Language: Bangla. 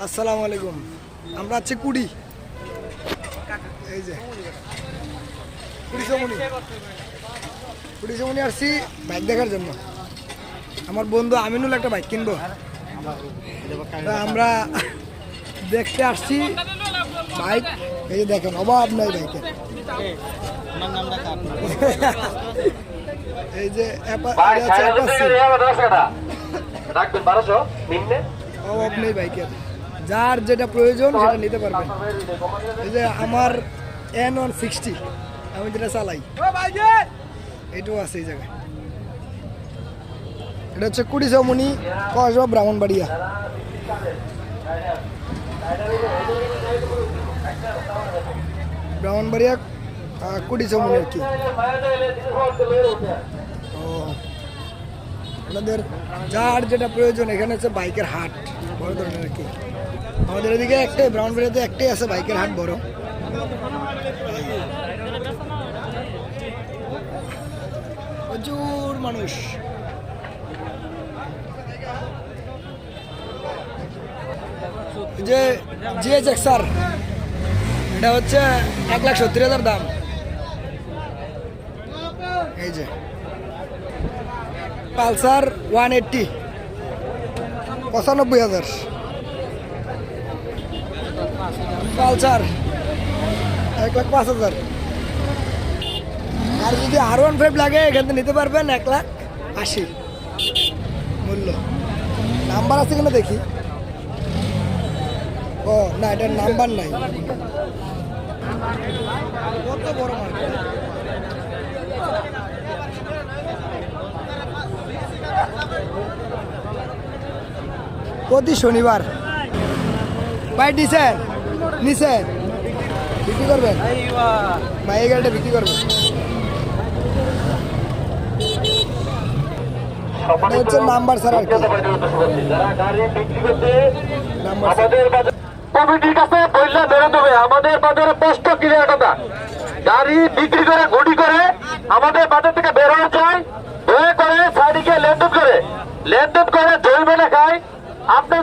আসসালামু আলাইকুম। আমরা আছি কুড়ি, এই যে কুড়ি সমনি আসছি বাইক দেখার জন্য। আমার বন্ধু আমিনুল একটা বাইক কিনবো, আমরা দেখতে আসছি বাইক। এই যে দেখেন, অভাব নাই বাইকের। এই যে অভাব নেই বাইকের, যার যেটা প্রয়োজন সেটা নিতে পারবেন। এই যে আমার N160 আমি যেটা চালাই, এটাও আছে এই জায়গায়। এটা হচ্ছে কুড়ি চৌমনি কসবা ব্রাহ্মণবাড়িয়া। ব্রাহ্মণবাড়িয়া কুড়ি চৌমনি আর কি। আপনাদের যার যেটা প্রয়োজন, এখানে হচ্ছে বাইকের হাট বড় ধরনের আর কি। আমাদের এদিকে একটাই, ব্রাহ্মণবাড়িয়াতে একটাই আছে বাইকের হাট বড়। প্রচুর মানুষ। যে GHXR এটা হচ্ছে 1,70,000 দাম। এই যে পালসার 180 95,000। পালসার 1,05,000। আর যদি R15 লাগে এখান থেকে নিতে পারবেন 1,80,000 মূল্য। নাম্বার আছে কিনা দেখি। ও না, এটার নাম্বার নাই। কত বড় মার্কেট। প্রতি শনিবার বাইক দিচ্ছেন, নিছেন, বিক্রি করবেন ভাই, এই গাড়িটা বিক্রি করবেন। হচ্ছে নাম্বার ছাড়া আর কি। কমিটির কাছে বললে বেরো দেবে। আমাদের বাজারে 5 কিলো টাকা গাড়ি বিক্রি করে গুটি করে আমাদের বাজার থেকে বের হয়ে যায়। দয়া করে সাইডে লেনদেন করে জরিমানা খায়। আপনার